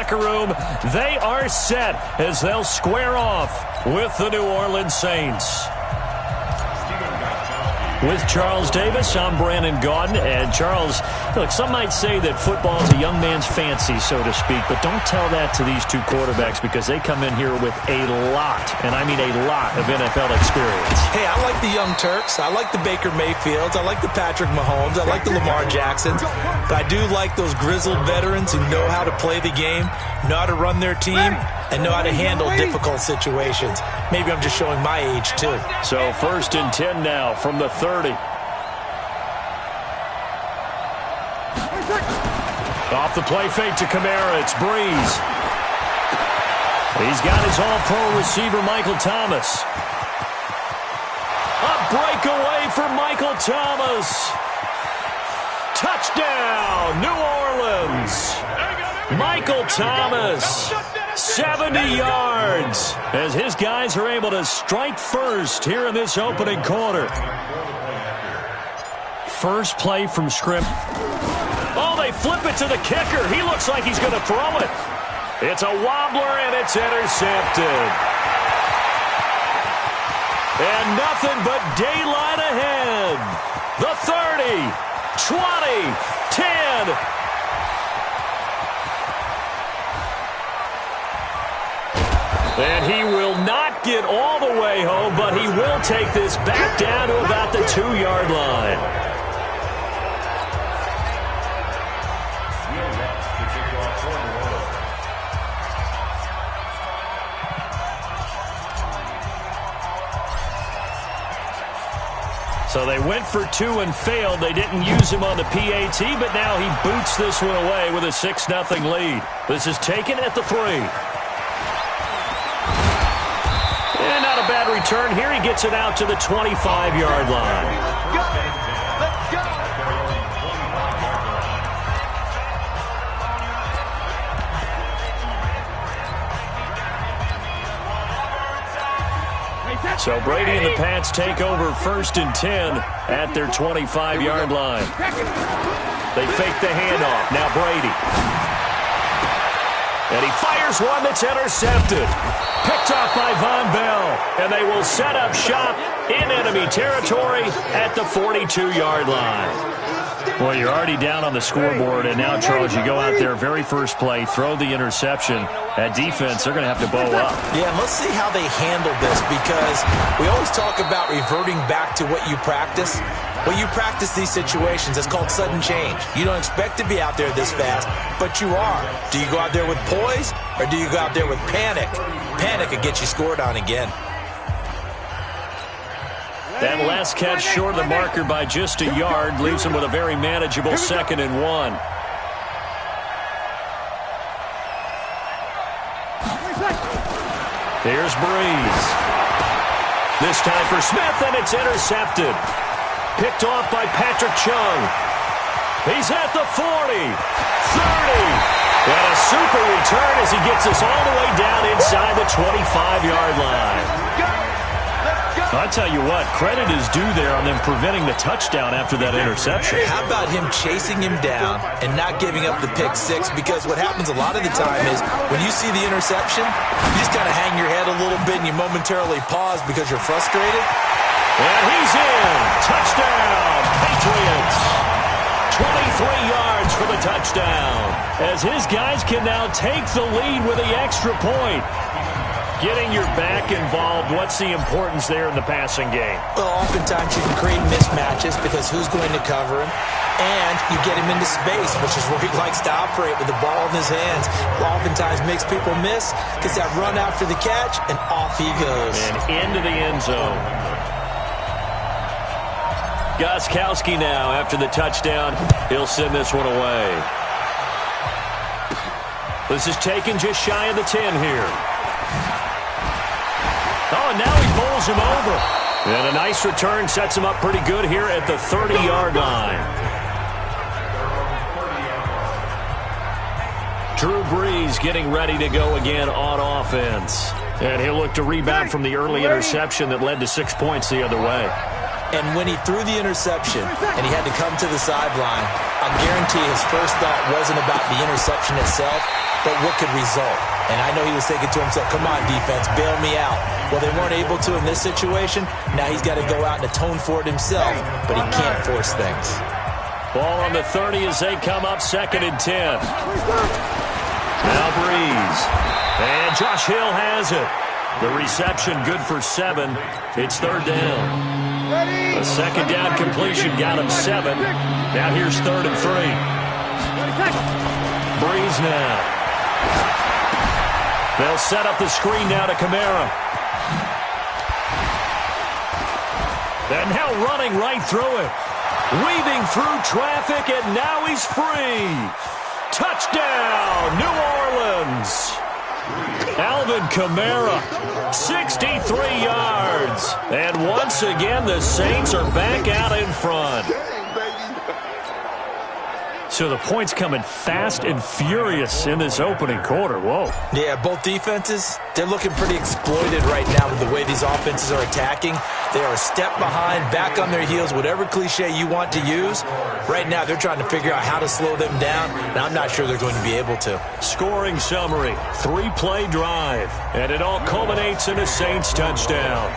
locker room. They are set as they'll square off with the New Orleans Saints. With Charles Davis, I'm Brandon Gaudin. And Charles, look, some might say that football is a young man's fancy, so to speak, but don't tell that to these two quarterbacks because they come in here with a lot, and I mean a lot, of NFL experience. Hey, I like the Young Turks. I like the Baker Mayfields. I like the Patrick Mahomes. I like the Lamar Jacksons. But I do like those grizzled veterans who know how to play the game, know how to run their team, and know how to handle difficult situations. Maybe I'm just showing my age, too. So 1st and 10 now from the 30. Off the play fake to Kamara, it's Breeze. He's got his all-pro receiver, Michael Thomas. A breakaway for Michael Thomas. Touchdown, New Orleans. Michael Thomas, 70 yards, as his guys are able to strike first here in this opening quarter. First play from script. Oh, they flip it to the kicker. He looks like he's going to throw it. It's a wobbler, and it's intercepted. And nothing but daylight ahead. The 30, 20, 10. And he will not get all the way home, but he will take this back down to about the 2-yard line. So they went for 2 and failed. They didn't use him on the PAT, but now he boots this one away with a 6-0 lead. This is taken at the 3. And not a bad return here. He gets it out to the 25-yard line. So Brady and the Pats take over 1st and 10 at their 25-yard line. They fake the handoff. Now Brady. And he fires one that's intercepted. Picked off by Von Bell. And they will set up shop in enemy territory at the 42-yard line. Well, you're already down on the scoreboard, and now, Charles, you go out there, very first play, throw the interception. That defense, they're going to have to bow up. Yeah, and let's see how they handle this, because we always talk about reverting back to what you practice. When you practice these situations, it's called sudden change. You don't expect to be out there this fast, but you are. Do you go out there with poise, or do you go out there with panic? Panic will get you scored on again. That last catch short of the marker by just a yard leaves him with a very manageable 2nd and 1. Here's Breeze. This time for Smith, and it's intercepted. Picked off by Patrick Chung. He's at the 40, 30. And a super return as he gets us all the way down inside the 25-yard line. I tell you what, credit is due there on them preventing the touchdown after that interception. How about him chasing him down and not giving up the pick 6? Because what happens a lot of the time is when you see the interception, you just kind of hang your head a little bit and you momentarily pause because you're frustrated. And he's in. Touchdown, Patriots. 23 yards for the touchdown. As his guys can now take the lead with the extra point. Getting your back involved, what's the importance there in the passing game? Well, oftentimes you can create mismatches because who's going to cover him? And you get him into space, which is where he likes to operate with the ball in his hands. Oftentimes makes people miss, gets that run after the catch, and off he goes. And into the end zone. Gostkowski now, after the touchdown, he'll send this one away. This is taken just shy of the 10 here. Oh, and now he bowls him over. And a nice return sets him up pretty good here at the 30-yard line. Drew Brees getting ready to go again on offense. And he'll look to rebound from the early interception that led to 6 points the other way. And when he threw the interception and he had to come to the sideline, I'll guarantee his first thought wasn't about the interception itself. but what could result? And I know he was thinking to himself, come on, defense, bail me out. Well, they weren't able to in this situation. Now he's got to go out and atone for it himself, but he can't force things. Ball on the 30 as they come up 2nd and 10. Now Breeze. And Josh Hill has it. The reception good for 7. It's 3rd down. A 2nd down completion got him 7. Now here's 3rd and 3. Breeze now. They'll set up the screen now to Kamara. And now running right through it. Weaving through traffic, and now he's free. Touchdown, New Orleans. Alvin Kamara, 63 yards. And once again, the Saints are back out in front. So the points coming fast and furious in this opening quarter. Whoa. Yeah, both defenses, they're looking pretty exploited right now with the way these offenses are attacking. They are a step behind, back on their heels, whatever cliche you want to use. Right now, they're trying to figure out how to slow them down, and I'm not sure they're going to be able to. Scoring summary, 3-play drive, and it all culminates in a Saints touchdown.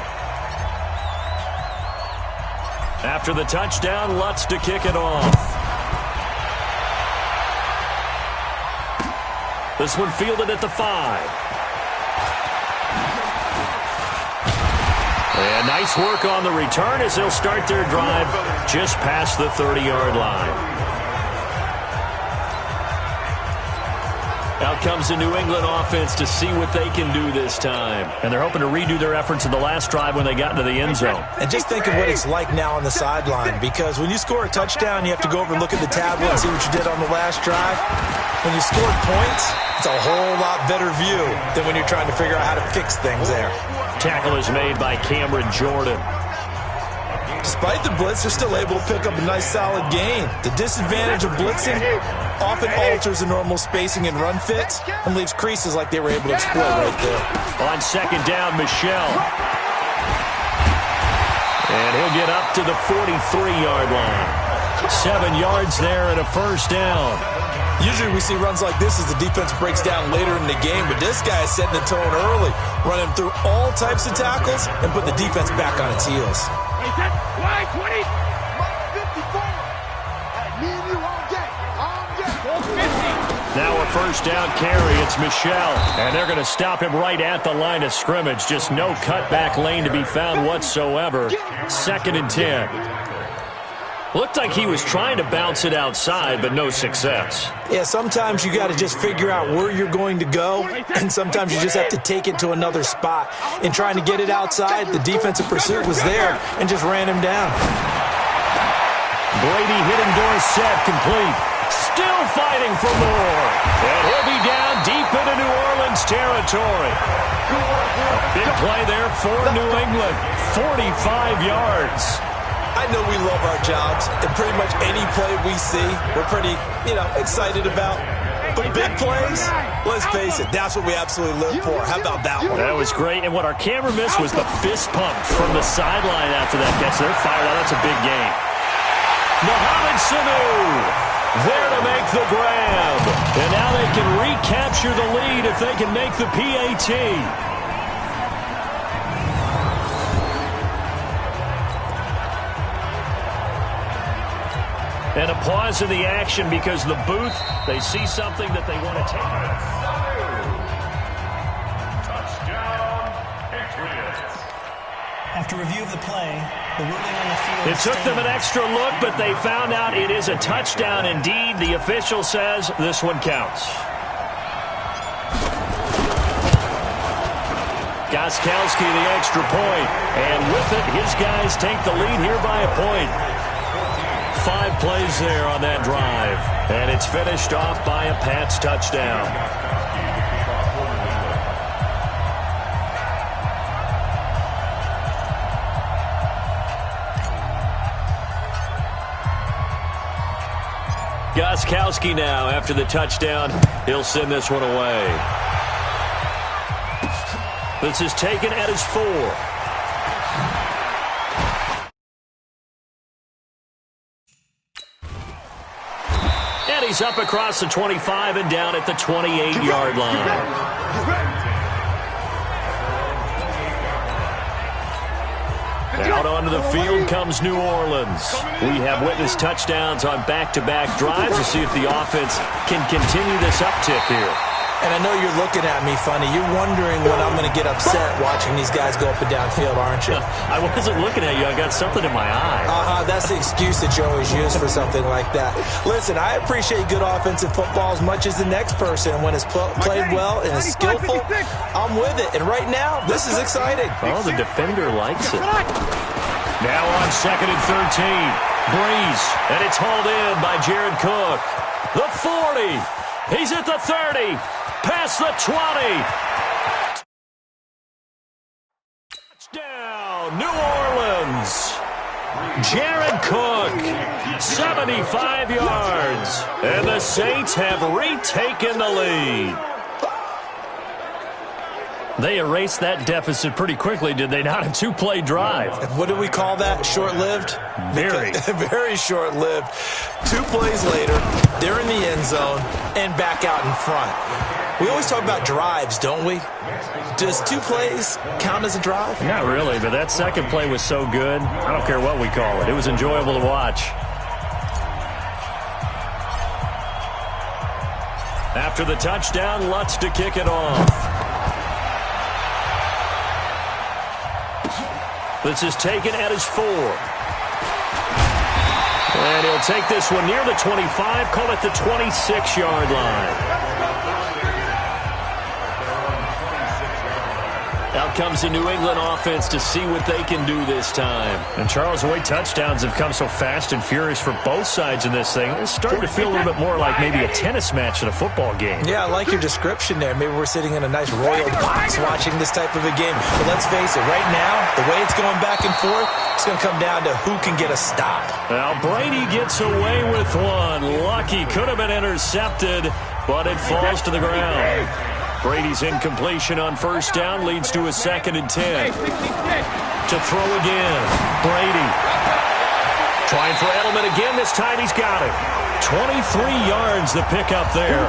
After the touchdown, Lutz to kick it off. This one fielded at the 5. And nice work on the return as they'll start their drive just past the 30-yard line. Out comes the New England offense to see what they can do this time. And they're hoping to redo their efforts in the last drive when they got into the end zone. And just think of what it's like now on the sideline, because when you score a touchdown, you have to go over and look at the tablet and see what you did on the last drive. When you scored points, it's a whole lot better view than when you're trying to figure out how to fix things there. Tackle is made by Cameron Jordan. Despite the blitz, they're still able to pick up a nice solid gain. The disadvantage of blitzing often alters the normal spacing and run fits and leaves creases like they were able to exploit right there. On 2nd down, Michelle. And he'll get up to the 43-yard line. 7 yards there and a 1st down. Usually we see runs like this as the defense breaks down later in the game, but this guy is setting the tone early, running through all types of tackles and put the defense back on its heels. Now a 1st down carry. It's Michelle. And they're going to stop him right at the line of scrimmage. Just no cutback lane to be found whatsoever. 2nd and 10. Looked like he was trying to bounce it outside, but no success. Yeah, sometimes you got to just figure out where you're going to go, and sometimes you just have to take it to another spot. In trying to get it outside, the defensive pursuit was there and just ran him down. Brady hitting Dorsett complete. Still fighting for more. And he'll be down deep into New Orleans territory. A big play there for New England. 45 yards. I know we love our jobs, and pretty much any play we see, we're pretty, excited about. But big plays, let's face it, that's what we absolutely live for. How about that one? That was great, and what our camera missed was the fist pump from the sideline after that catch. They're fired out. That's a big game. Mohamed Sanu there to make the grab. And now they can recapture the lead if they can make the PAT. And a pause in the action because the booth, they see something that they want to take. Touchdown, Patriots. After review of the play, the ruling on the field... It took them an extra look, but they found out it is a touchdown indeed. The official says this one counts. Gostkowski the extra point. And with it, his guys take the lead here by a point. 5 plays there on that drive. And it's finished off by a Pats touchdown. Gostkowski now, after the touchdown, he'll send this one away. This is taken at his 4. Carries up across the 25 and down at the 28-yard line. Out onto the field comes New Orleans. We have witnessed touchdowns on back-to-back drives to see if the offense can continue this uptick here. And I know you're looking at me funny. You're wondering when I'm going to get upset watching these guys go up and down field, aren't you? I wasn't looking at you. I got something in my eye. That's the excuse that you always use for something like that. Listen, I appreciate good offensive football as much as the next person. When it's played well and is skillful, I'm with it. And right now, this is exciting. Well, the defender likes it. Now on 2nd and 13. Breeze, and it's hauled in by Jared Cook. The 40. He's at the 30. Past the 20. Touchdown, New Orleans. Jared Cook, 75 yards. And the Saints have retaken the lead. They erased that deficit pretty quickly, did they not? A two-play drive. What do we call that? Short-lived? Very. Very short-lived. 2 plays later, they're in the end zone and back out in front. We always talk about drives, don't we? Does 2 plays count as a drive? Not really, but that second play was so good. I don't care what we call it. It was enjoyable to watch. After the touchdown, Lutz to kick it off. This is taken at his 4. And he'll take this one near the 25, call it the 26-yard line. Out comes the New England offense to see what they can do this time. And, Charles, the way touchdowns have come so fast and furious for both sides in this thing, it's starting to feel a little bit more like maybe a tennis match in a football game. Yeah, I like your description there. Maybe we're sitting in a nice royal box watching this type of a game. But let's face it, right now, the way it's going back and forth, it's going to come down to who can get a stop. Now, Brady gets away with one. Lucky, could have been intercepted, but it falls to the ground. Brady's incompletion on first down leads to a 2nd and 10. To throw again. Brady. Trying for Edelman again. This time he's got it. 23 yards the pickup there.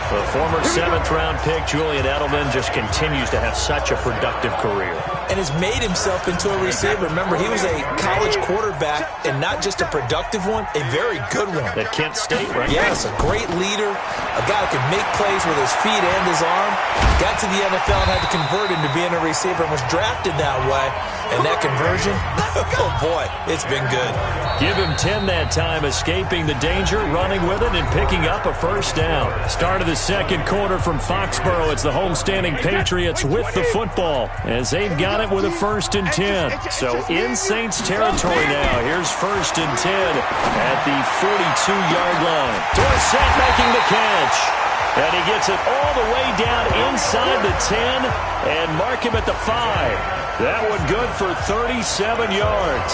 The former 7th-round pick, Julian Edelman, just continues to have such a productive career. And has made himself into a receiver. Remember, he was a college quarterback, and not just a productive one, a very good one. At Kent State, right? Yes, a great leader, a guy who could make plays with his feet and his arm. Got to the NFL and had to convert into being a receiver and was drafted that way. And that conversion, oh boy, it's been good. Give him 10 that time, escaping the danger, running with it, and picking up a first down. Start of the second quarter from Foxborough. It's the homestanding Patriots with the football as they've got it with a 1st and 10. So in Saints territory now. Here's 1st and 10 at the 42-yard line. Dorsett making the catch. And he gets it all the way down inside the 10 and mark him at the 5. That one good for 37 yards.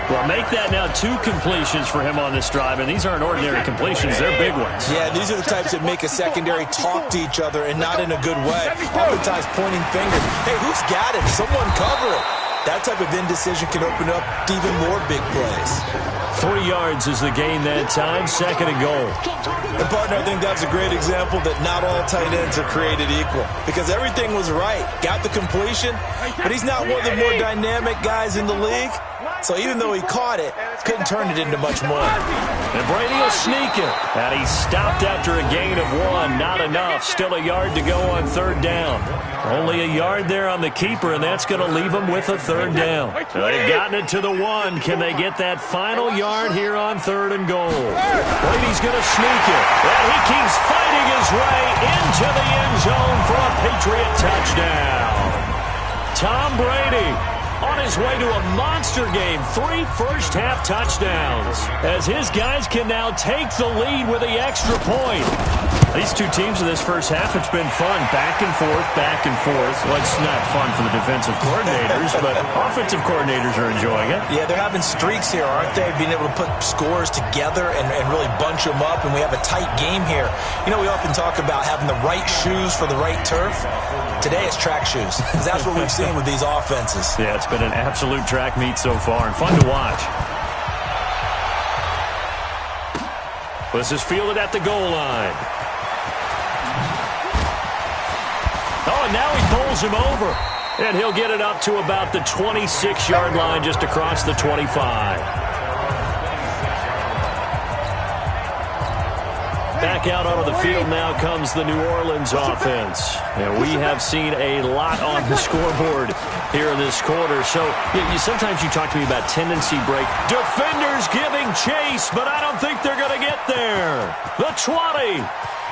Well, make that now 2 completions for him on this drive, and these aren't ordinary completions. They're big ones. Yeah, these are the types that make a secondary talk to each other and not in a good way. Oftentimes pointing fingers. Hey, who's got it? Someone cover it. That type of indecision can open up to even more big plays. 3 yards is the gain that time, 2nd and goal. And, partner, I think that's a great example that not all tight ends are created equal. Because everything was right. Got the completion, but he's not one of the more dynamic guys in the league. So even though he caught it, couldn't turn it into much more. And Brady will sneak it. And he stopped after a gain of 1. Not enough. Still a yard to go on 3rd down. Only a yard there on the keeper, and that's going to leave him with a 3rd down. They've gotten it to the 1. Can they get that final yard here on 3rd and goal? Brady's going to sneak it. And he keeps fighting his way into the end zone for a Patriot touchdown. Tom Brady on his way to a monster game. 3 first-half touchdowns as his guys can now take the lead with the extra point. These two teams in this first half, it's been fun. Back and forth, back and forth. Well, it's not fun for the defensive coordinators, but offensive coordinators are enjoying it. Yeah, they're having streaks here, aren't they? Being able to put scores together and really bunch them up, and we have a tight game here. You know, we often talk about having the right shoes for the right turf. Today it's track shoes, because that's what we've seen with these offenses. Yeah, it's been an absolute track meet so far, and fun to watch. This is fielded at the goal line. Oh, and now he pulls him over. And he'll get it up to about the 26-yard line just across the 25. Back out onto the field now comes the New Orleans offense. And we have seen a lot on the scoreboard here in this quarter. So sometimes you talk to me about tendency break. Defenders giving chase, but I don't think they're going to get there. The 20,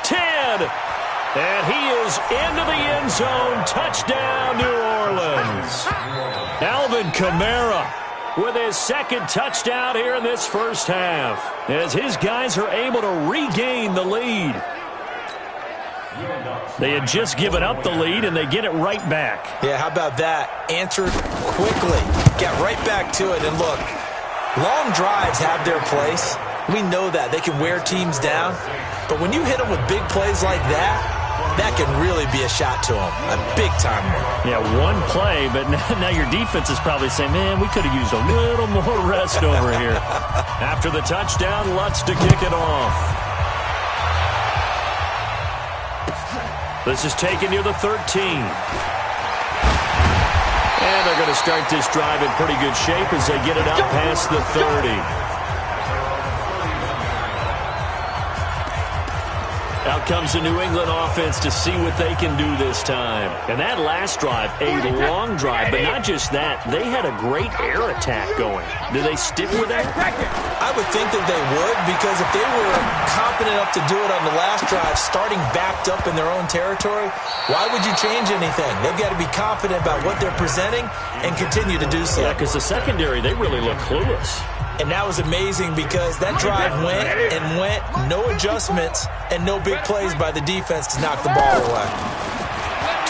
10, and he is into the end zone. Touchdown, New Orleans. Alvin Kamara with his second touchdown here in this first half, as his guys are able to regain the lead. They had just given up the lead, and they get it right back. Yeah, how about that? Answered quickly. Get right back to it, and look, long drives have their place. We know that. They can wear teams down. But when you hit them with big plays like that, that can really be a shot to them. A big-time one. Yeah, one play, but now your defense is probably saying, man, we could have used a little more rest over here. After the touchdown, Lutz to kick it off. This is taken near the 13. And they're going to start this drive in pretty good shape as they get it out past the 30. Out comes the New England offense to see what they can do this time. And that last drive, a long drive, but not just that. They had a great air attack going. Do they stick with that? I would think that they would, because if they were confident enough to do it on the last drive, starting backed up in their own territory, why would you change anything? They've got to be confident about what they're presenting and continue to do so. Yeah, because the secondary, they really look clueless. And that was amazing because that drive went and went, no adjustments, and no big plays by the defense to knock the ball away.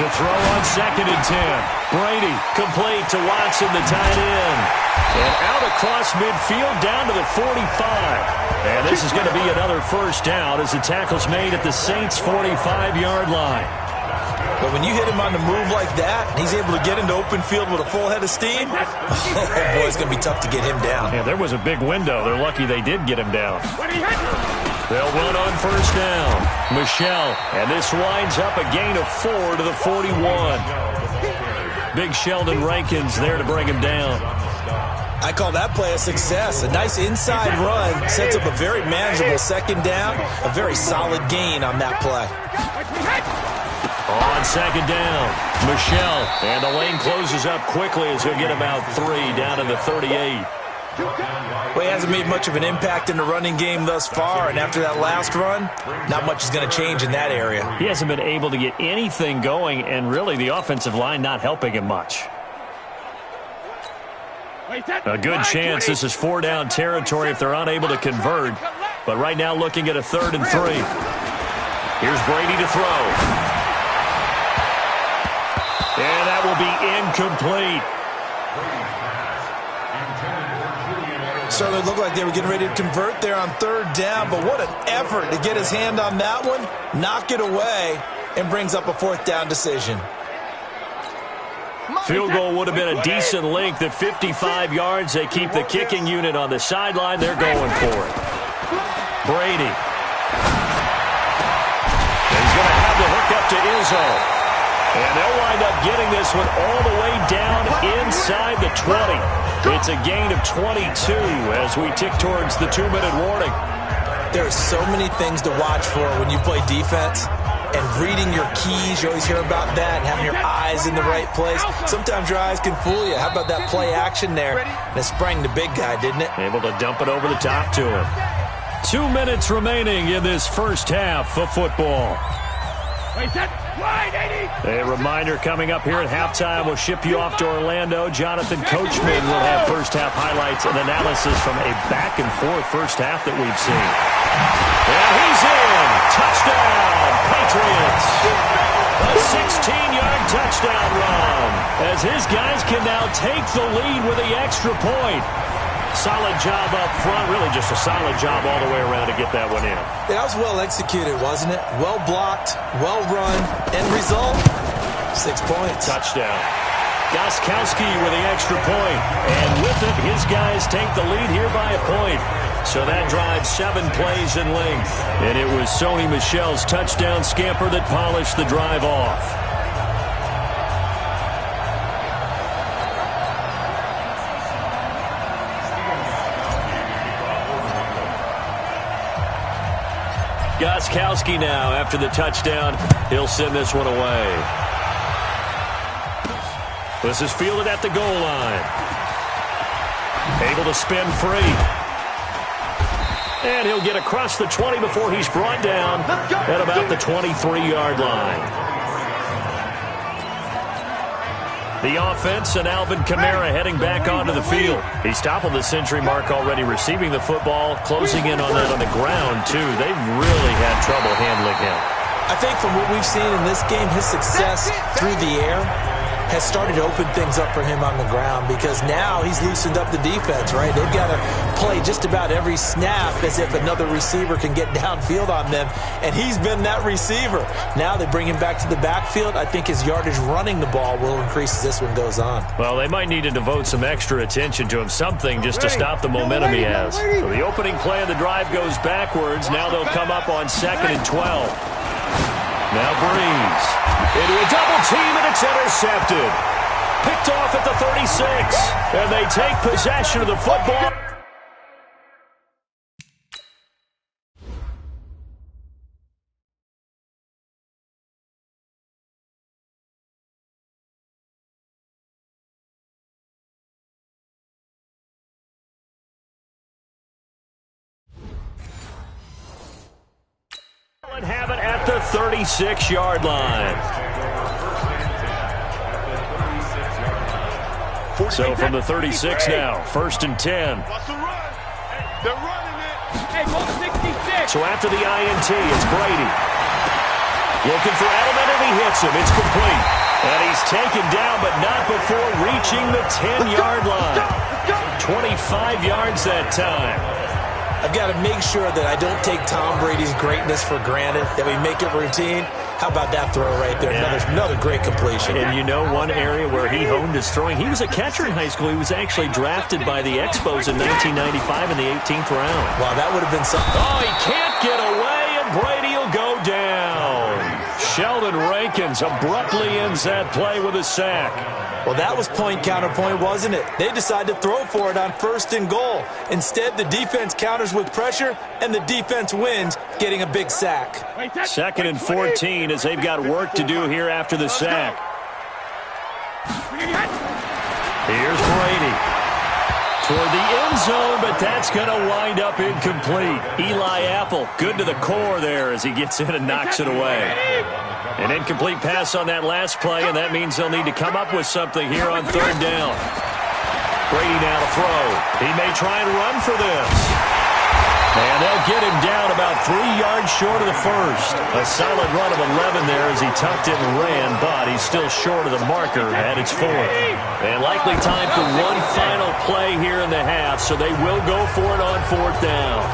To throw on 2nd and 10. Brady complete to Watson, the tight end. And out across midfield down to the 45. And this is going to be another first down as the tackle's made at the Saints' 45-yard line. But when you hit him on the move like that, and he's able to get into open field with a full head of steam, oh boy, it's going to be tough to get him down. Yeah, there was a big window. They're lucky they did get him down. They'll run on first down. Michelle, and this winds up a gain of 4 to the 41. Big Sheldon Rankins there to bring him down. I call that play a success. A nice inside run sets up a very manageable second down, a very solid gain on that play. On second down, Michelle, and the lane closes up quickly as he'll get about 3 down to the 38. Well, he hasn't made much of an impact in the running game thus far, and after that last run, not much is going to change in that area. He hasn't been able to get anything going, and really the offensive line not helping him much. A good chance this is 4-down territory if they're unable to convert, but right now looking at a 3rd and 3. Here's Brady to throw. And that will be incomplete. Certainly looked like they were getting ready to convert there on 3rd down, but what an effort to get his hand on that one, knock it away, and brings up a 4th down decision. Field goal would have been a decent length at 55 yards. They keep the kicking unit on the sideline. They're going for it. Brady. And he's going to have the hook up to Izzo. And they'll wind up getting this one all the way down inside the 20. It's a gain of 22 as we tick towards the 2-minute warning. There are so many things to watch for when you play defense. And reading your keys, you always hear about that, and having your eyes in the right place. Sometimes your eyes can fool you. How about that play action there? And it sprang the big guy, didn't it? Able to dump it over the top to him. 2 minutes remaining in this first half of football. A reminder coming up here at halftime. We'll ship you off to Orlando. Jonathan Coachman will have first half highlights and analysis from a back-and-forth first half that we've seen. And he's in. Touchdown, Patriots. A 16-yard touchdown run as his guys can now take the lead with the extra point. Solid job up front, really just a solid job all the way around to get that one in. That was well executed, wasn't it? Well blocked, well run, end result, 6 points. Touchdown. Gostkowski with the extra point. And with it, his guys take the lead here by a point. So that drives 7 plays in length. And it was Sony Michel's touchdown scamper that polished the drive off. Gostkowski now after the touchdown. He'll send this one away. This is fielded at the goal line. Able to spin free. And he'll get across the 20 before he's brought down at about the 23-yard line. The offense and Alvin Kamara heading back onto the field. He's toppled the century mark already receiving the football, closing in on that on the ground, too. They've really had trouble handling him. I think from what we've seen in this game, his success through the air has started to open things up for him on the ground because now he's loosened up the defense, right? They've got to play just about every snap as if another receiver can get downfield on them, and he's been that receiver. Now they bring him back to the backfield. I think his yardage running the ball will increase as this one goes on. Well, they might need to devote some extra attention to him, something just to stop the momentum he has. So the opening play of the drive goes backwards. Now they'll come up on 2nd and 12. Now Breeze into a double team, and it's intercepted. Picked off at the 36, and they take possession of the football. And have it at the 36-yard line. So from the 36 now, 1st and 10. They're running it. Hey, go to 66. So after the INT, it's Brady. Looking for Edelman, and he hits him. It's complete. And he's taken down, but not before reaching the 10-yard line. 25 yards that time. I've got to make sure that I don't take Tom Brady's greatness for granted, that we make it routine. How about that throw right there? Yeah. Another great completion. And you know one area where he honed his throwing, he was a catcher in high school. He was actually drafted by the Expos in 1995 in the 18th round. Wow, that would have been something. Oh, he can't get away, and Brady will go down. Sheldon Rankins abruptly ends that play with a sack. Well, that was point counterpoint, wasn't it? They decided to throw for it on 1st and goal. Instead, the defense counters with pressure, and the defense wins, getting a big sack. 2nd and 14 as they've got work to do here after the sack. Here's Brady. Toward the end zone, but that's going to wind up incomplete. Eli Apple, good to the core there as he gets in and knocks it away. An incomplete pass on that last play, and that means they'll need to come up with something here on 3rd down. Brady now to throw. He may try and run for this. And they'll get him down about 3 yards short of the first. A solid run of 11 there as he tucked it and ran, but he's still short of the marker at its 4th. And likely time for one final play here in the half, so they will go for it on 4th down.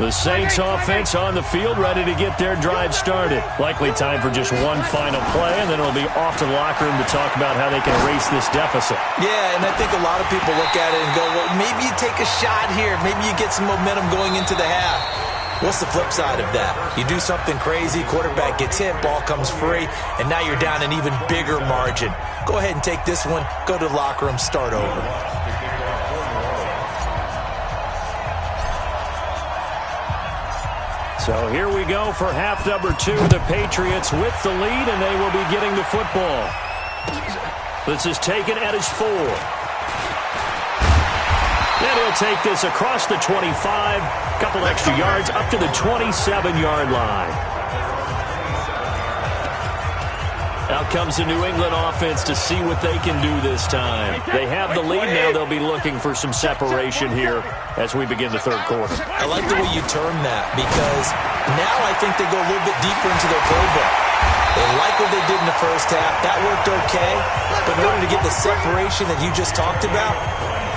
The Saints offense on the field, ready to get their drive started. Likely time for just one final play, and then it'll be off to the locker room to talk about how they can erase this deficit. Yeah, and I think a lot of people look at it and go, well, maybe you take a shot here. Maybe you get some momentum going into the half. What's the flip side of that? You do something crazy, quarterback gets hit, ball comes free, and now you're down an even bigger margin. Go ahead and take this one, go to the locker room, start over. So here we go for half number 2. The Patriots with the lead, and they will be getting the football. This is taken at his 4. And he'll take this across the 25. Couple extra yards up to the 27-yard line. Out comes the New England offense to see what they can do this time. They have the lead now. They'll be looking for some separation here as we begin the 3rd quarter. I like the way you term that because now I think they go a little bit deeper into their playbook. They like what they did in the first half. That worked okay. But in order to get the separation that you just talked about,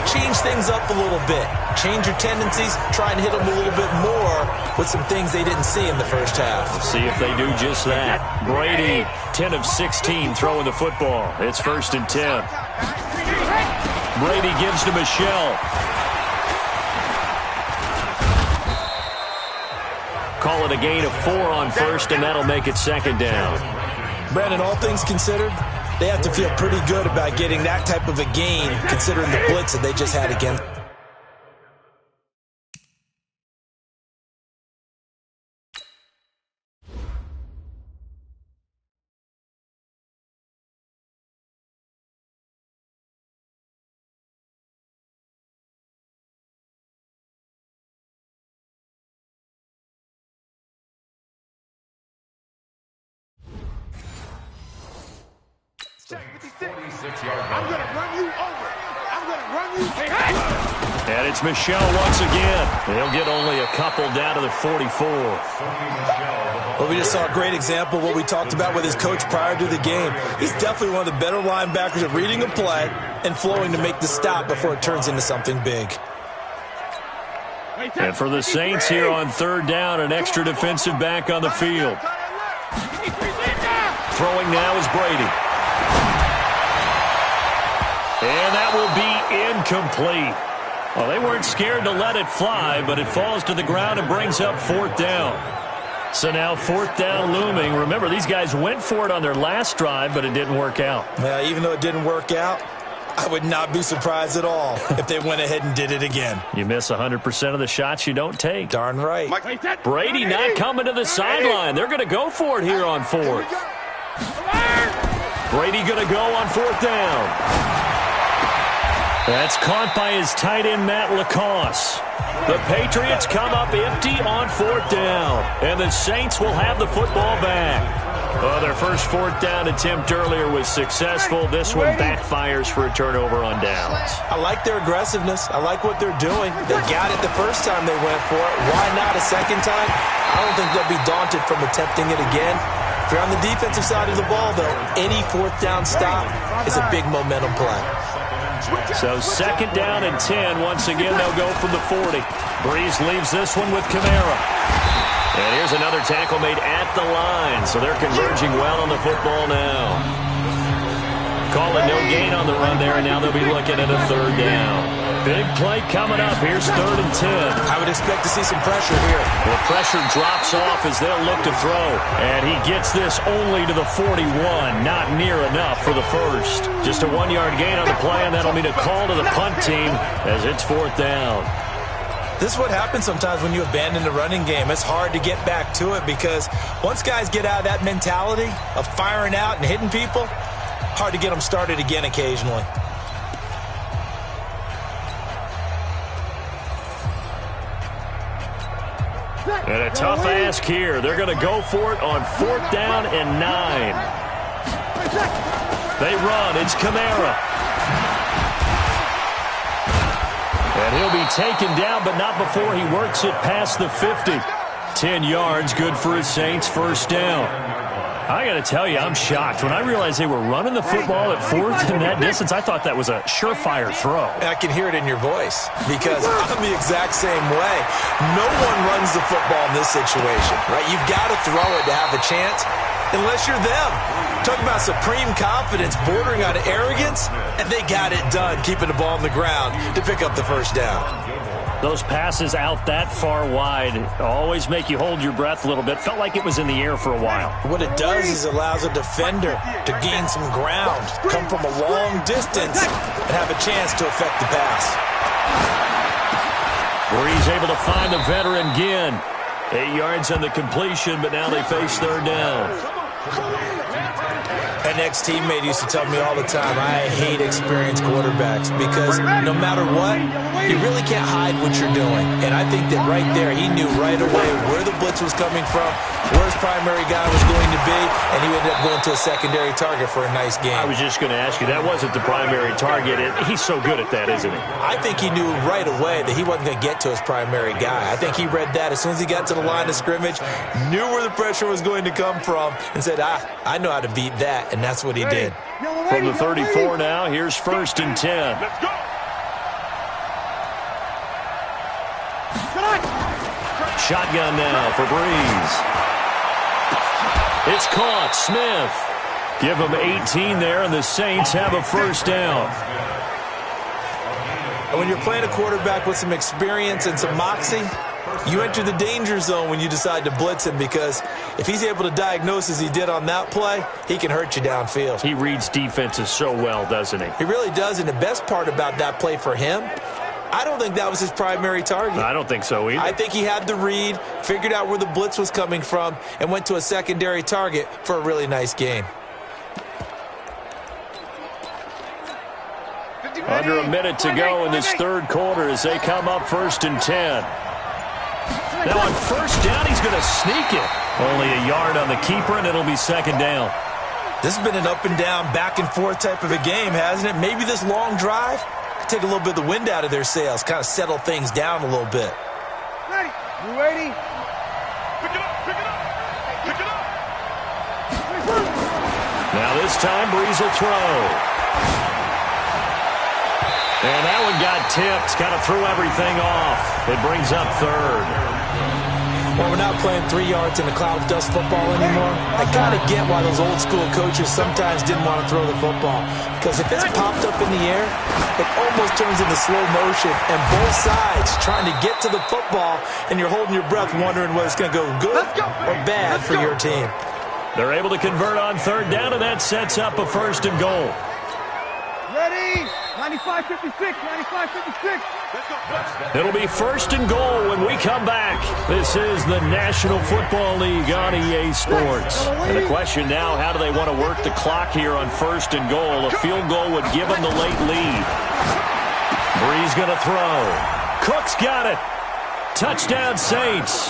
change things up a little bit. Change your tendencies. Try and hit them a little bit more with some things they didn't see in the first half. We'll see if they do just that. Brady, 10 of 16 throwing the football. It's 1st and 10. Brady gives to Michelle. Call it a gain of 4 on 1st, and that'll make it 2nd down. Brandon, all things considered, they have to feel pretty good about getting that type of a gain, considering the blitz that they just had against. I'm going to run you over. I'm going to run you. Hey. And it's Michelle once again. He'll get only a couple down to the 44. Well, we just saw a great example of what we talked about with his coach prior to the game. He's definitely one of the better linebackers at reading a play and flowing to make the stop before it turns into something big. And for the Saints here on 3rd down, an extra defensive back on the field. Throwing now is Brady. And that will be incomplete. Well, they weren't scared to let it fly, but it falls to the ground and brings up 4th down. So now 4th down looming. Remember, these guys went for it on their last drive, but it didn't work out. Yeah, even though it didn't work out, I would not be surprised at all if they went ahead and did it again. You miss 100% of the shots you don't take. Darn right. Brady not coming to the sideline. They're going to go for it here on 4th. Brady going to go on 4th down. That's caught by his tight end, Matt Lacoste. The Patriots come up empty on 4th down, and the Saints will have the football back. Well, their first 4th down attempt earlier was successful. This one backfires for a turnover on downs. I like their aggressiveness. I like what they're doing. They got it the first time they went for it. Why not a second time? I don't think they'll be daunted from attempting it again. If you're on the defensive side of the ball, though, any 4th down stop is a big momentum play. So 2nd down and 10. Once again, they'll go from the 40. Breeze leaves this one with Kamara. And here's another tackle made at the line. So they're converging well on the football now. Calling no gain on the run there, and now they'll be looking at a 3rd down. Big play coming up. Here's 3rd and 10. I would expect to see some pressure here. Well, pressure drops off as they'll look to throw. And he gets this only to the 41. Not near enough for the first. Just a 1-yard gain on the play, and that'll mean a call to the punt team as it's 4th down. This is what happens sometimes when you abandon the running game. It's hard to get back to it because once guys get out of that mentality of firing out and hitting people, hard to get them started again occasionally. And a tough ask here. They're going to go for it on 4th down and 9. They run. It's Kamara. And he'll be taken down, but not before he works it past the 50. 10 yards, good for his Saints, 1st down. I got to tell you, I'm shocked. When I realized they were running the football at 4th in that distance, I thought that was a surefire throw. I can hear it in your voice because I'm the exact same way. No one runs the football in this situation, right? You've got to throw it to have a chance unless you're them. Talk about supreme confidence bordering on arrogance, and they got it done keeping the ball on the ground to pick up the 1st down. Those passes out that far wide always make you hold your breath a little bit. Felt like it was in the air for a while. What it does is it allows a defender to gain some ground, come from a long distance, and have a chance to affect the pass. Breeze able to find the veteran again. 8 yards on the completion, but now they face 3rd down. An ex-teammate used to tell me all the time, I hate experienced quarterbacks because no matter what, you really can't hide what you're doing. And I think that right there, he knew right away where the blitz was coming from, where his primary guy was going to be, and he ended up going to a secondary target for a nice game. I was just going to ask you, that wasn't the primary target. He's so good at that, isn't he? I think he knew right away that he wasn't going to get to his primary guy. I think he read that as soon as he got to the line of scrimmage, knew where the pressure was going to come from, and said, I know how to beat that. And that's what he did. From the 34 now, here's 1st and 10. Let's go. Shotgun now for Breeze. It's caught. Smith. Give him 18 there, and the Saints have a 1st down. And when you're playing a quarterback with some experience and some moxie, you enter the danger zone when you decide to blitz him, because if he's able to diagnose as he did on that play, he can hurt you downfield. He reads defenses so well, doesn't he? He really does, and the best part about that play for him, I don't think that was his primary target. I don't think so either. I think he had the read, figured out where the blitz was coming from, and went to a secondary target for a really nice gain. Under a minute to go in this 3rd quarter as they come up 1st and 10. Now on 1st down, he's going to sneak it. Only a yard on the keeper, and it'll be 2nd down. This has been an up and down, back and forth type of a game, hasn't it? Maybe this long drive could take a little bit of the wind out of their sails, kind of settle things down a little bit. Ready. You ready? Pick it up. Pick it up. Pick it up. Now this time, Breeze will throw. And that one got tipped, kind of threw everything off. It brings up 3rd. Well, we're not playing 3 yards in a cloud of dust football anymore. I kind of get why those old school coaches sometimes didn't want to throw the football. Because if it's popped up in the air, it almost turns into slow motion. And both sides trying to get to the football, and you're holding your breath wondering whether it's going to go good or bad for your team. They're able to convert on 3rd down, and that sets up a 1st and goal. Ready? 95-56. 95-56. It'll be 1st and goal when we come back. This is the National Football League on EA Sports. And the question now, how do they want to work the clock here on 1st and goal? A field goal would give them the late lead. Breeze going to throw. Cook's got it. Touchdown Saints.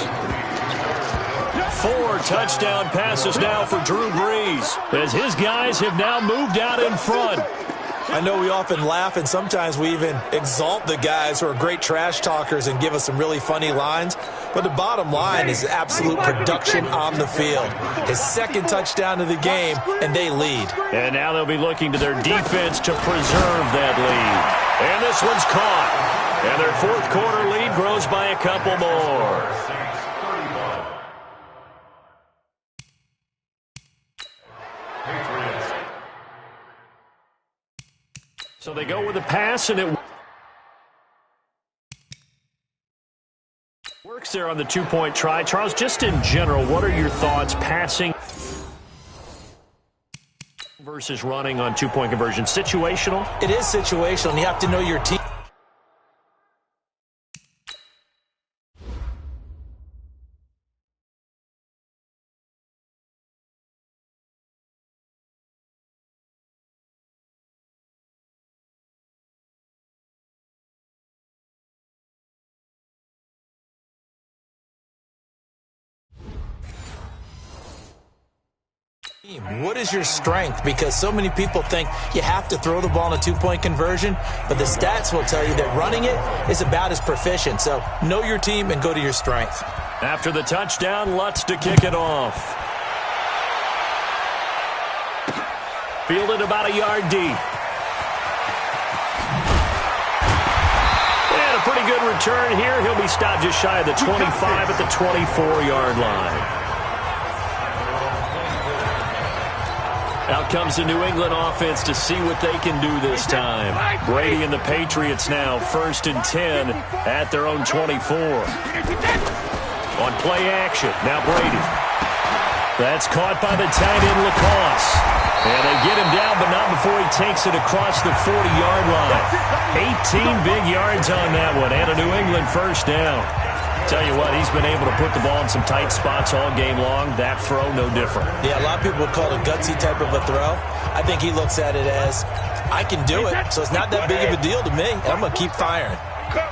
4 touchdown passes now for Drew Brees, as his guys have now moved out in front. I know we often laugh, and sometimes we even exalt the guys who are great trash talkers and give us some really funny lines. But the bottom line is absolute production on the field. His 2nd touchdown of the game, and they lead. And now they'll be looking to their defense to preserve that lead. And this one's caught. And their 4th quarter lead grows by a couple more. So they go with a pass, and it works there on the 2-point try. Charles, just in general, what are your thoughts passing versus running on 2-point conversion? Situational? It is situational, and you have to know your team. What is your strength? Because so many people think you have to throw the ball in a 2-point conversion, but the stats will tell you that running it is about as proficient. So know your team and go to your strength. After the touchdown, Lutz to kick it off. Fielded about a yard deep. And a pretty good return here. He'll be stopped just shy of the 25 at the 24-yard line. Out comes the New England offense to see what they can do this time. Brady and the Patriots now 1st and 10 at their own 24. On play action, now Brady. That's caught by the tight end Lacoste. And they get him down, but not before he takes it across the 40-yard line. 18 big yards on that one, and a New England 1st down. Tell you what, he's been able to put the ball in some tight spots all game long. That throw, no different. Yeah, a lot of people would call it a gutsy type of a throw. I think he looks at it as, I can do it, so it's not that big of a deal to me. I'm going to keep firing.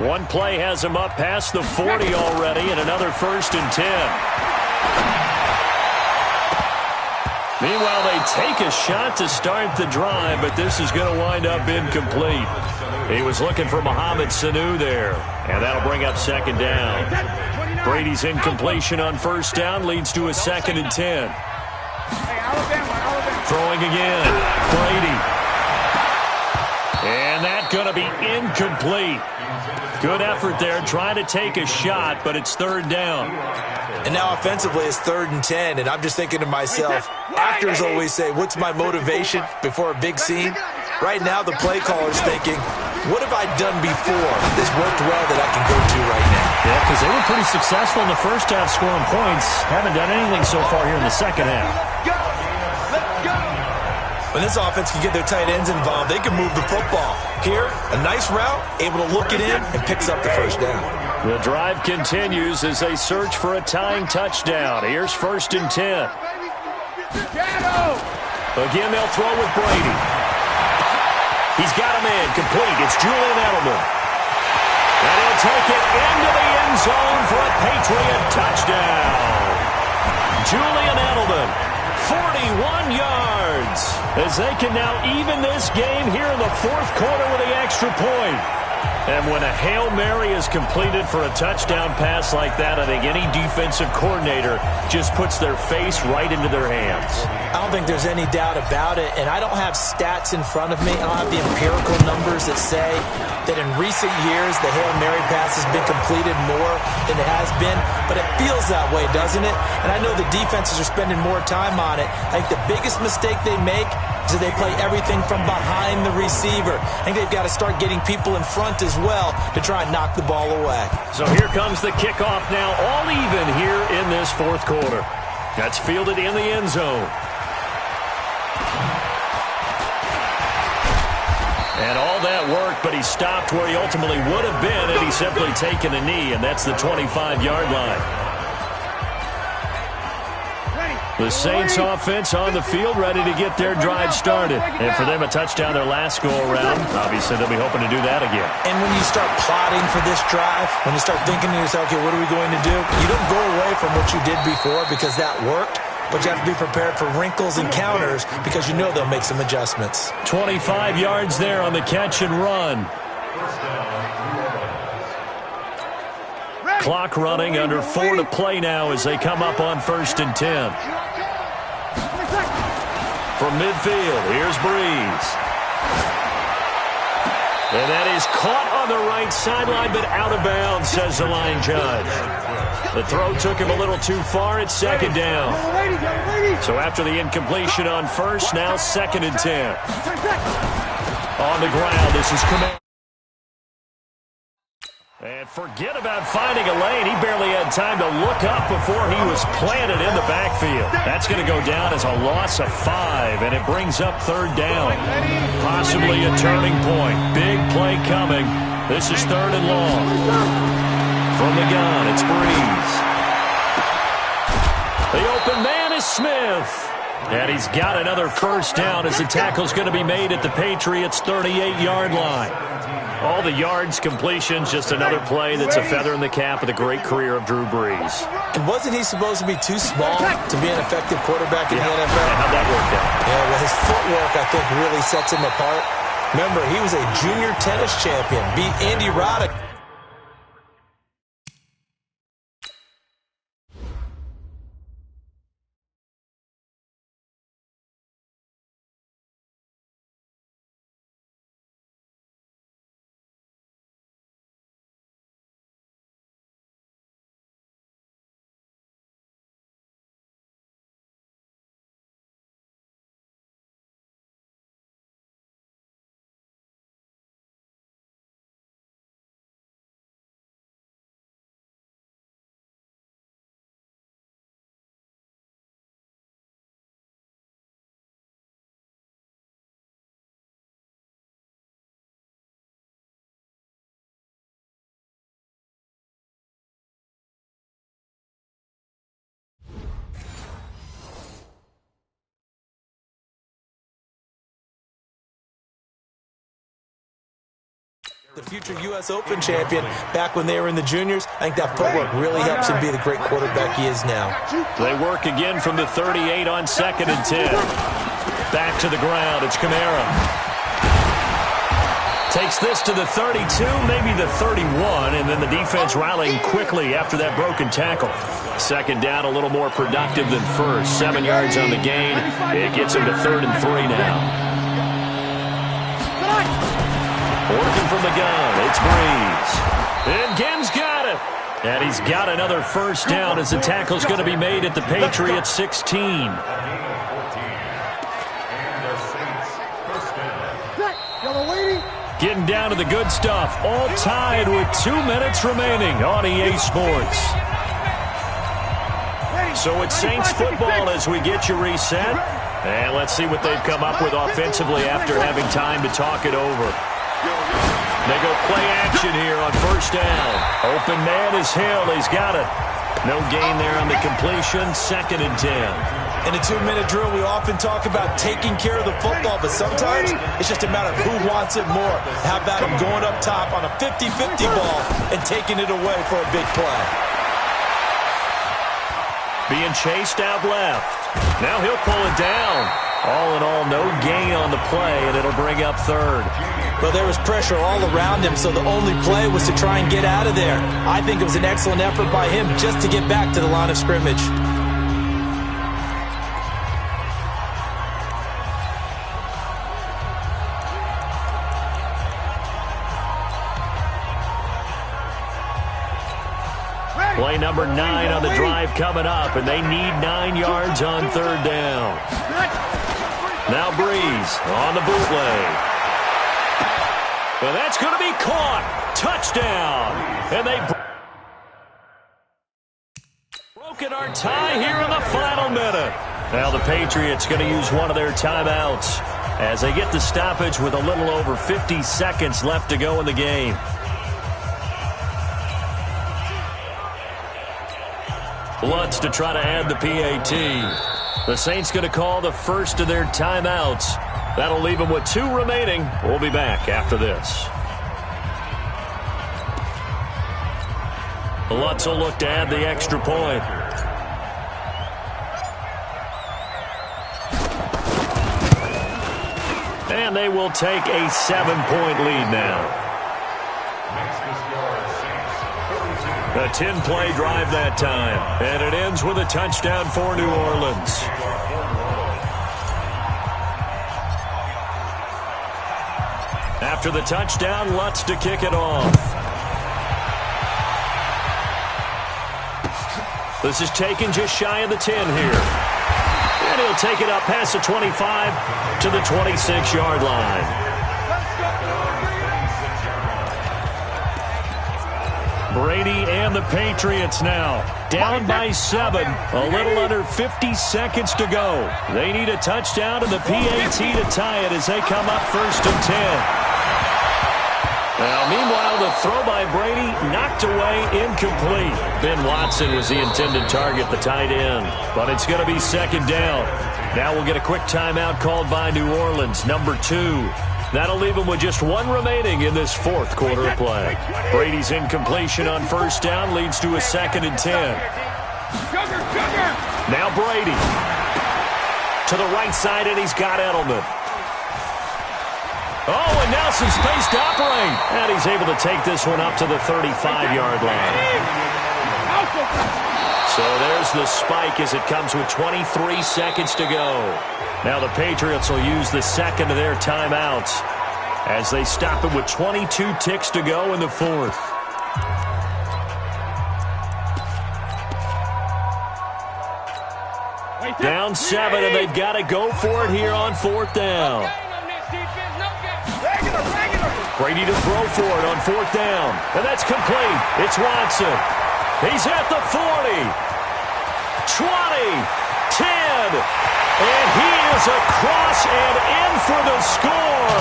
One play has him up past the 40 already, and another 1st and 10. Meanwhile, they take a shot to start the drive, but this is going to wind up incomplete. He was looking for Mohamed Sanu there, and that'll bring up 2nd down. Brady's incompletion on 1st down leads to a 2nd and 10. Throwing again, Brady. And that's going to be incomplete. Good effort there, trying to take a shot, but it's 3rd down. And now offensively it's 3rd and 10, and I'm just thinking to myself, actors always say, what's my motivation before a big scene? Right now the play caller's thinking, what have I done before this worked well that I can go to right now? Yeah, because they were pretty successful in the first half scoring points. Haven't done anything so far here in the second half. When this offense can get their tight ends involved, they can move the football. Here, a nice route, able to look it in, and picks up the 1st down. The drive continues as they search for a tying touchdown. Here's 1st and 10. Again, they'll throw with Brady. He's got a man complete. It's Julian Edelman. And he'll take it into the end zone for a Patriot touchdown. Julian Edelman, 41 yards, as they can now even this game here in the 4th quarter with the extra point. And when a Hail Mary is completed for a touchdown pass like that, I think any defensive coordinator just puts their face right into their hands. I don't think there's any doubt about it, and I don't have stats in front of me. I don't have the empirical numbers that say that in recent years the Hail Mary pass has been completed more than it has been, but it feels that way, doesn't it? And I know the defenses are spending more time on it. I think the biggest mistake they make is that they play everything from behind the receiver. I think they've got to start getting people in front as well to try and knock the ball away. So here comes the kickoff now, all even here in this 4th quarter. That's fielded in the end zone. And all that worked, but he stopped where he ultimately would have been had he simply taken a knee, and that's the 25-yard line. The Saints offense on the field, ready to get their drive started. And for them, a touchdown their last go-around. Obviously, they'll be hoping to do that again. And when you start plotting for this drive, when you start thinking to yourself, okay, what are we going to do? You don't go away from what you did before because that worked, but you have to be prepared for wrinkles and counters because you know they'll make some adjustments. 25 yards there on the catch and run. Clock running, under 4 to play now as they come up on 1st and 10. From midfield, here's Breeze. And that is caught on the right sideline, but out of bounds, says the line judge. The throw took him a little too far. It's 2nd down. So after the incompletion on 1st, now 2nd and 10. On the ground, this is command. And forget about finding a lane. He barely had time to look up before he was planted in the backfield. That's going to go down as a loss of 5, and it brings up 3rd down. Possibly a turning point. Big play coming. This is 3rd and long. From the gun, it's Breeze. The open man is Smith. And he's got another 1st down as the tackle's going to be made at the Patriots' 38-yard line. All the yards, completions, just another play that's a feather in the cap of the great career of Drew Brees. And wasn't he supposed to be too small to be an effective quarterback in the NFL? And how'd that work out? Yeah, well, his footwork, I think, really sets him apart. Remember, he was a junior tennis champion, beat Andy Roddick. The future U.S. Open champion back when they were in the juniors. I think that footwork really helps him be the great quarterback he is now. They work again from the 38 on 2nd and 10. Back to the ground. It's Kamara. Takes this to the 32, maybe the 31, and then the defense rallying quickly after that broken tackle. 2nd down, a little more productive than first. 7 yards on the gain. It gets him to 3rd and 3 now. Working from the gun, it's Breeze. And Ginn's got it. And he's got another first down as the tackle's going to be made at the Patriots 16. Getting down to the good stuff. All tied with 2 minutes remaining on EA Sports. So it's Saints football as we get you reset. And let's see what they've come up with offensively after having time to talk it over. They go play action here on first down. Open man is Hill. He's got it. No gain there on the completion. 2nd and 10. In a 2-minute drill, we often talk about taking care of the football, but sometimes it's just a matter of who wants it more. How about him going up top on a 50-50 ball and taking it away for a big play? Being chased out left. Now he'll pull it down. All in all, no gain on the play, and it'll bring up 3rd. Well, there was pressure all around him, so the only play was to try and get out of there. I think it was an excellent effort by him just to get back to the line of scrimmage. Play number 9 on the drive coming up, and they need 9 yards on 3rd down. Now Breeze on the bootleg. Well, that's going to be caught. Touchdown. And they broken our tie here in the final minute. Now the Patriots going to use one of their timeouts as they get the stoppage with a little over 50 seconds left to go in the game. Lutz to try to add the PAT. The Saints going to call the first of their timeouts. That'll leave them with 2 remaining. We'll be back after this. Lutz will look to add the extra point. And they will take a 7-point lead now. A 10-play drive that time. And it ends with a touchdown for New Orleans. After the touchdown, Lutz to kick it off. This is taken just shy of the 10 here. And he'll take it up past the 25 to the 26-yard line. Brady and the Patriots now down by 7. A little under 50 seconds to go. They need a touchdown and the PAT to tie it as they come up 1st and 10. Now, meanwhile, the throw by Brady knocked away, incomplete. Ben Watson was the intended target, the tight end. But it's going to be 2nd down. Now we'll get a quick timeout called by New Orleans, number 2. That'll leave them with just 1 remaining in this 4th quarter of play. Brady's incompletion on 1st down leads to a 2nd and 10. Now Brady to the right side, and he's got Edelman. Oh, and now some space to operate. And he's able to take this one up to the 35-yard line. So there's the spike as it comes with 23 seconds to go. Now the Patriots will use the 2nd of their timeouts as they stop it with 22 ticks to go in the 4th. Down 7, and they've got to go for it here on 4th down. Brady to throw for it on 4th down. And that's complete. It's Watson. He's at the 40. 20. 10. And he is across and in for the score.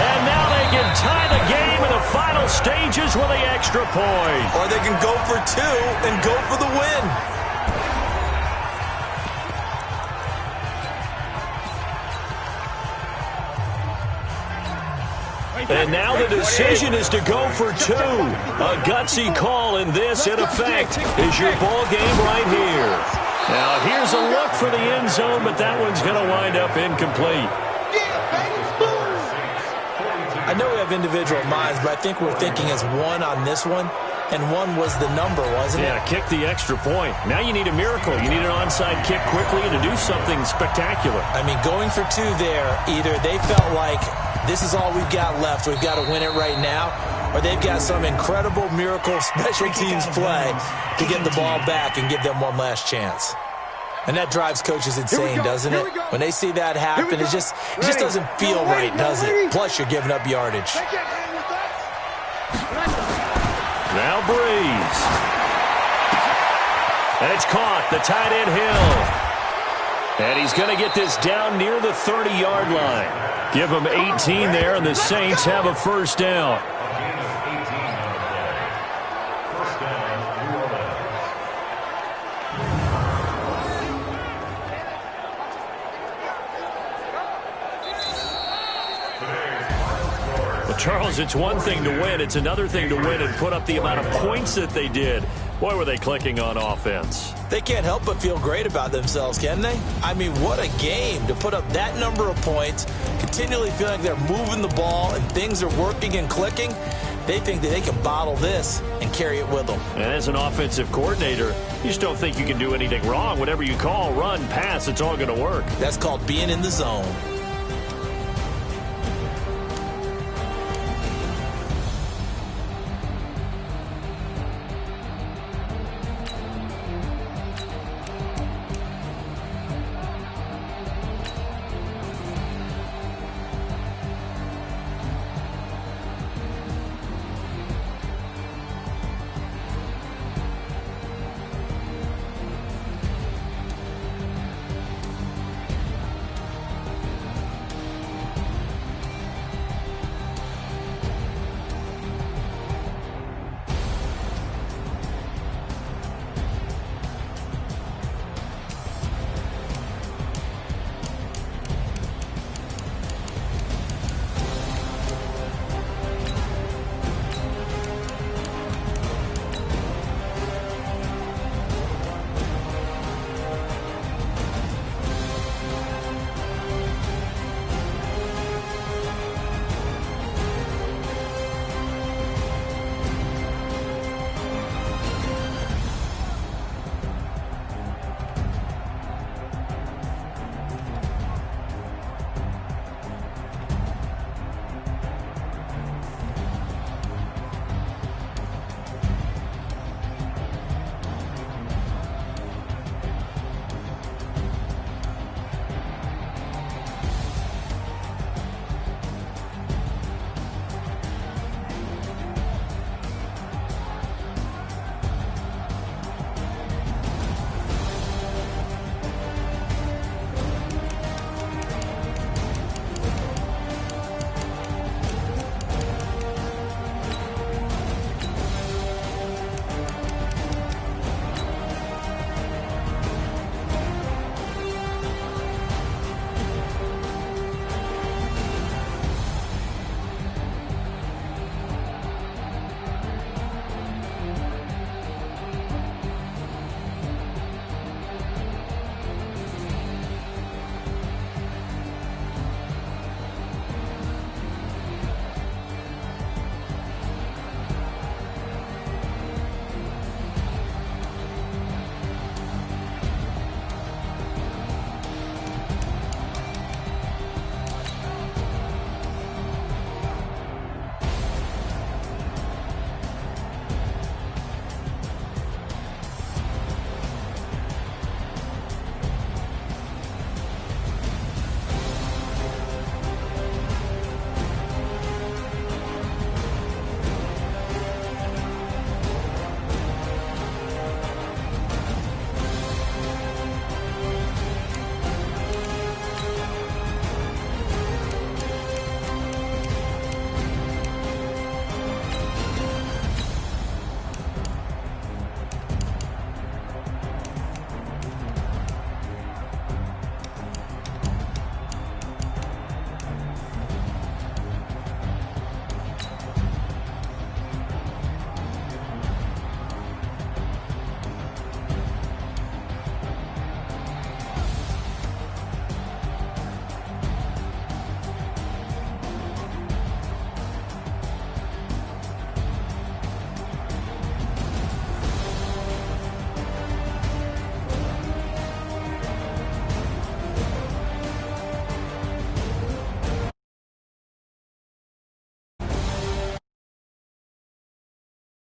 And now they can tie the game in the final stages with the extra point. Or they can go for 2 and go for the win. And now the decision is to go for two. A gutsy call, and this, in effect, is your ball game right here. Now, here's a look for the end zone, but that one's going to wind up incomplete. I know we have individual minds, but I think we're thinking as one on this one, and one was the number, wasn't it? Yeah, kick the extra point. Now you need a miracle. You need an onside kick quickly to do something spectacular. I mean, going for two there, either they felt like this is all we've got left, we've got to win it right now, or they've got some incredible miracle special teams play to get the ball back and give them one last chance. And that drives coaches insane, doesn't it? When they see that happen, it just doesn't feel right, does it? Plus, you're giving up yardage. Now Breeze. And it's caught, the tight end Hill. And he's going to get this down near the 30-yard line. Give him 18 there, and the Saints have a first down. Charles, it's one thing to win. It's another thing to win and put up the amount of points that they did. Boy, were they clicking on offense. They can't help but feel great about themselves, can they? I mean, what a game to put up that number of points, continually feeling like they're moving the ball and things are working and clicking. They think that they can bottle this and carry it with them. And as an offensive coordinator, you just don't think you can do anything wrong. Whatever you call, run, pass, it's all going to work. That's called being in the zone.